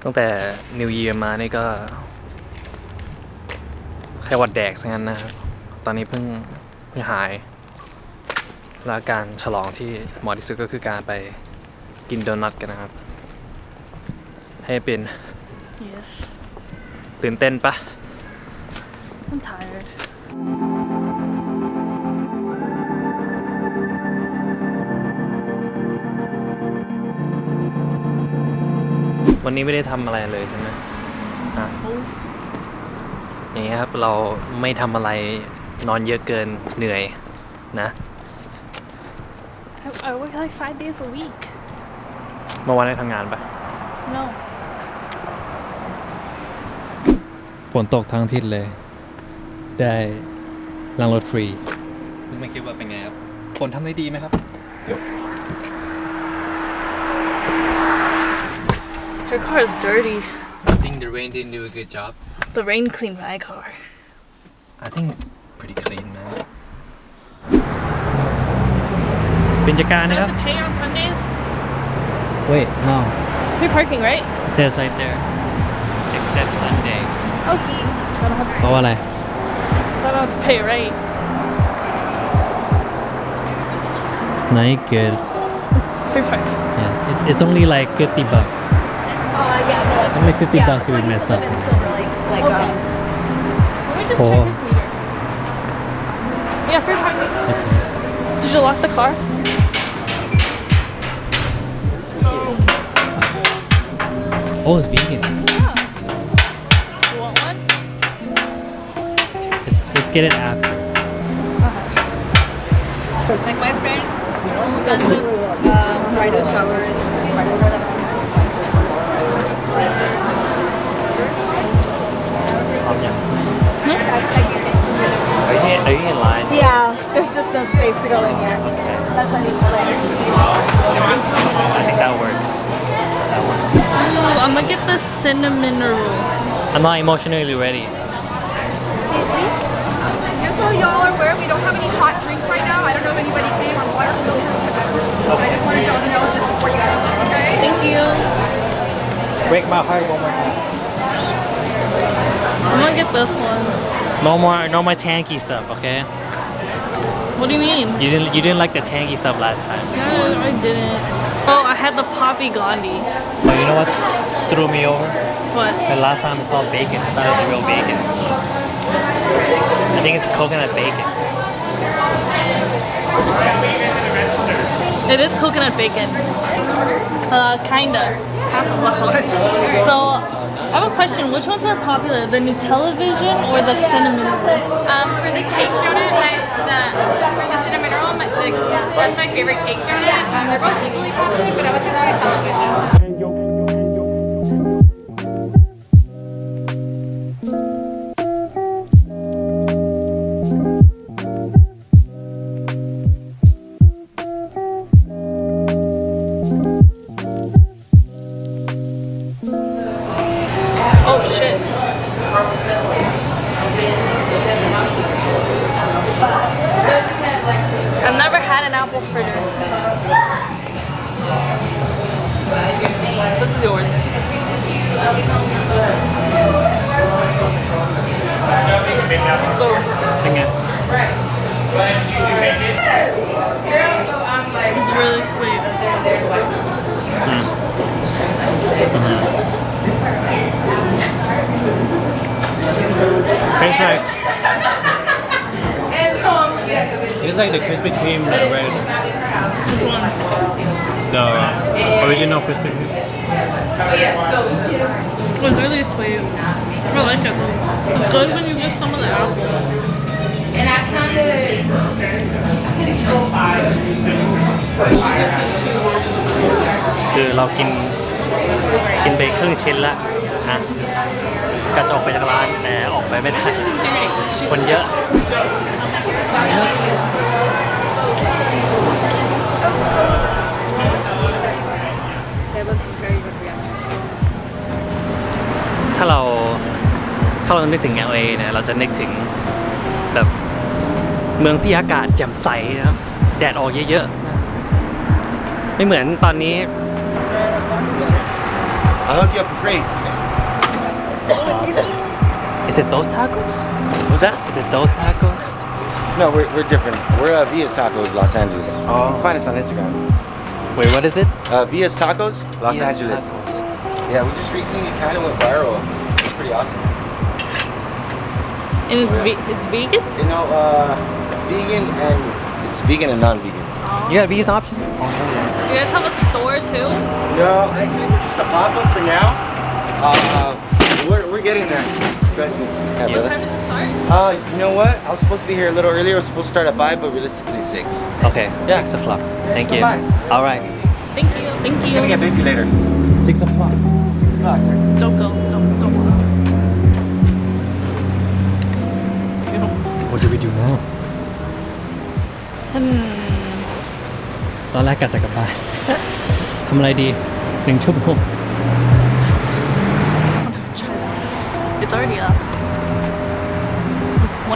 ตั้งแต่ New Year มานี่ก็แค่วัดแดกซะงั้นนะครับตอนนี้เพิ่งหายและการฉลองที่เหมาะที่สุดก็คือการไปกินโดนัทกันนะครับให้เป็น Yes ตื่นเต้นปะ I'm tired วันนี้ไม่ได้ทำอะไรเลยใช่ไหมอย่างนี้ครับเราไม่ทำอะไรนอนเยอะเกินเหนื่อยนะ I work like 5 days a week เมื่อวานได้ทำงานปะ No ฝนตกทั้งอาทิตย์เลย ได้นั่งรถฟรีไม่คิดว่าเป็นไงครับฝนทำได้ดีไหมครับ Her car is dirty I think the rain didn't do a good job The rain cleaned my car I think it's pretty clean man เป็นจักร Do นะ I ครับ have to pay on Sundays? Wait no Free parking right? it says right there except Sunday Okay So I don't have to เพราะว่าอะไร So I don't have to pay right? Not good Free parking yeah it's only like $50 yeah, no, it's only $50 if we mess up like Okay Let me just Oh. check his meter Yeah free parking Did you lock the car? oh it's vegan Yeah You want one? let's get it after Like my friend who does the bridal showers. Are you in line? Yeah, there's just no space to go in here. Okay. That's why I think that works. That works. Ooh, I'm gonna get the cinnamon roll I'm not emotionally ready. Just so y'all are aware, we don't have any hot drinks right now. I don't know if anybody came on water. I just wanted y'all to know just before you guys, okay? Thank you Break my heart one more time. I'm gonna get this one No more tanky stuff, okay? What do you mean? You didn't like the tanky stuff last time. No, I didn't. Oh, I had the Poppy Gandhi. But you know what threw me over? What? The last time I saw bacon, I thought it was real bacon. I think it's coconut bacon. It is coconut bacon. Kinda. Half of us are. So, I have a question. Which ones are popular? The Nutella vision or the cinnamon roll? For the cake donut, for the cinnamon roll, that's my favorite cake donut. They're both equally popular, but I would say they're on television. Oh shit. I've never had an apple fritter. This is yours. Go. It's really sweet. Tastes like it's like the Krispy Kreme that I read. The original Krispy Kreme. It was really sweet. I like it though. It's good when you get some of the apple. And I kind of คือเรากินไปครึ่งชิ้นละนะก็จะออกไปจากร้านแต่ออกไปไม่ได้คนเยอะ ถ้าเรานึกถึง LA เนี่ยเราจะนึกถึงแบบเมืองที่อากาศแจ่มใสนะครับแดดออกเยอะๆนะไม่เหมือนตอนนี้ I'll hook you up for free. Awesome. Is it those tacos? What's that? Is it those tacos? No, we're different. We're Via's Tacos, Los Angeles. Oh. Find us on Instagram. Wait, what is it? Via's Tacos, Los Yes, Angeles. tacos. Yeah, we just recently kind of went viral. It's pretty awesome. And it's vegan? You know, vegan and it's vegan and non-vegan. You got a vegan option? Oh, no, yeah. Do you guys have a store too? No, actually, we're just a pop-up for now. We're getting there. Trust me. Yeah, What brother. time does it start? You know what? I was supposed to be here a little earlier. I was supposed to start at 5, but realistically 6. Okay, Yeah. 6 o'clock. Thank you. Bye. All right. Thank you. Thank It's gonna you. get busy later. 6 o'clock. 6 o'clock, sir. Don't go. Don't. What do we do now? ตอนแรกกะจะกลับบ้าน ทำอะไรดี1 ชั่วโมง It's already up. It's 100%.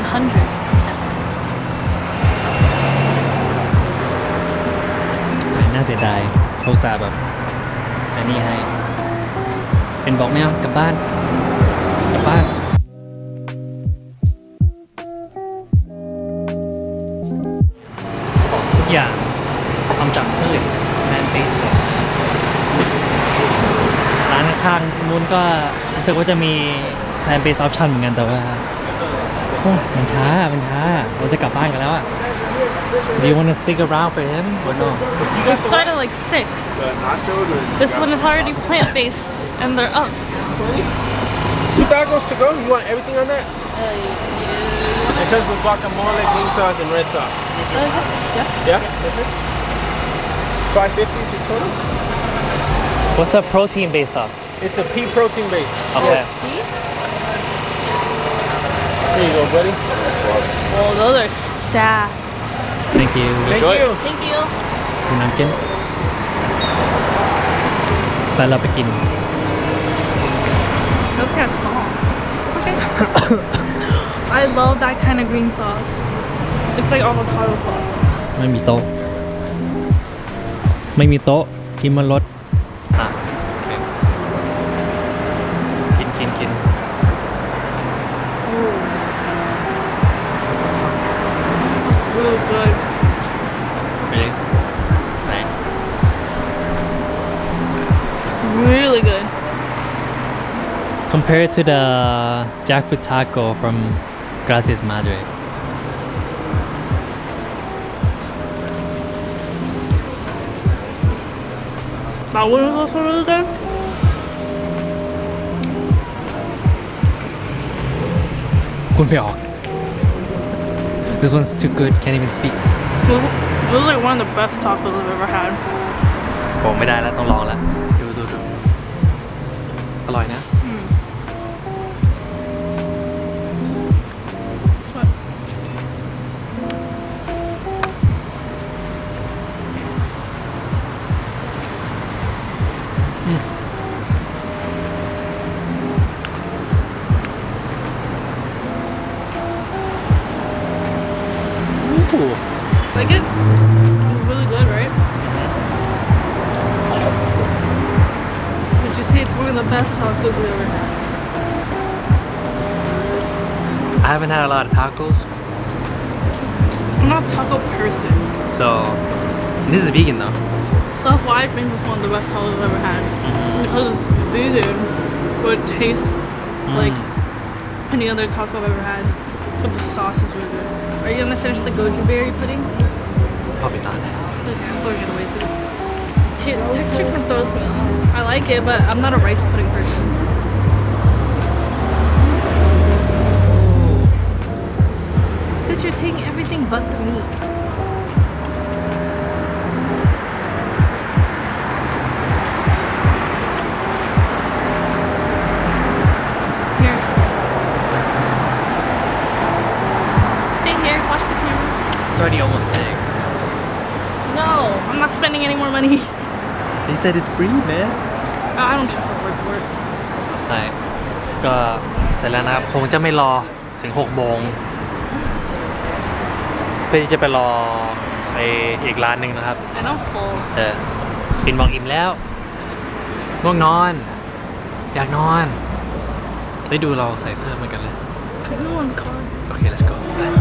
น่าเสียดายเขาอุตส่าห์แบบอันนี้ให้ เป็นบอกไม่เอากลับบ้าน กลับบ้าน ทุกอย่างทำจากพืชแมนเบสร้านข้างๆนู้นก็รู้สึกว่าจะมีแมนเบสออปชั่นเหมือนกันแต่ว่ามันช้าเราจะกลับบ้านกันแล้วอ่ะ Do you want to stick around for him or no? It started like 6. This one is already plant-based and they're up. 2 tacos to go. You want everything on that? It comes with guacamole, green sauce, and red sauce. Yeah. Yeah. $5.50 is your total. What's the protein based off? It's a pea protein base. Okay. Yes. Here you go, buddy. Oh, those are stacked. Thank you. Thank Enjoy. you. Thank you. คุณน้ำกินไปเราไปกิน That's kind of small. It's okay. I love that kind of green sauce. It's like avocado sauce. ไม่มีโต๊ะ ไม่มีโต๊ะ กินบนรถอ่ะกิน It's really good. Really? Right. It's really good. Compared to the jackfruit taco from Gracias Madre. That one was also really good. This one's too good, can't even speak. It was like one of the best tacos I've ever had. ผมไม่ได้แล้วต้องลองแล้ว ดูอร่อยนะ Like it? It's really good, right? But you see, it's one of the best tacos we ever had. I haven't had a lot of tacos, I'm not a taco person. so this is vegan though. That's why I think it's one of the best tacos I've ever had. Because it's vegan, but it tastes like any other taco I've ever had. But the sauce is really good. Are you gonna finish the goji berry pudding? Probably not. Okay, I'm throwing it away too. Texture kind of throws me off. I like it, but I'm not a rice pudding person. But you're taking everything but the meat. Here. Stay here, watch the camera. It's already almost 6. No, I'm not spending any more money. They said it's free, man. I don't trust his word for it. ใช่ก็เสร็จแล้วนะครับ คงจะไม่รอถึง6 โมง เพื่อที่จะไปรอไปอีกร้านหนึ่งนะครับ And I'm full. ปินบอกอิ่มแล้วง่วงนอน อยากนอนได้ดูเราใส่เสื้อเหมือนกันเลย Could we go on the car? Okay let's go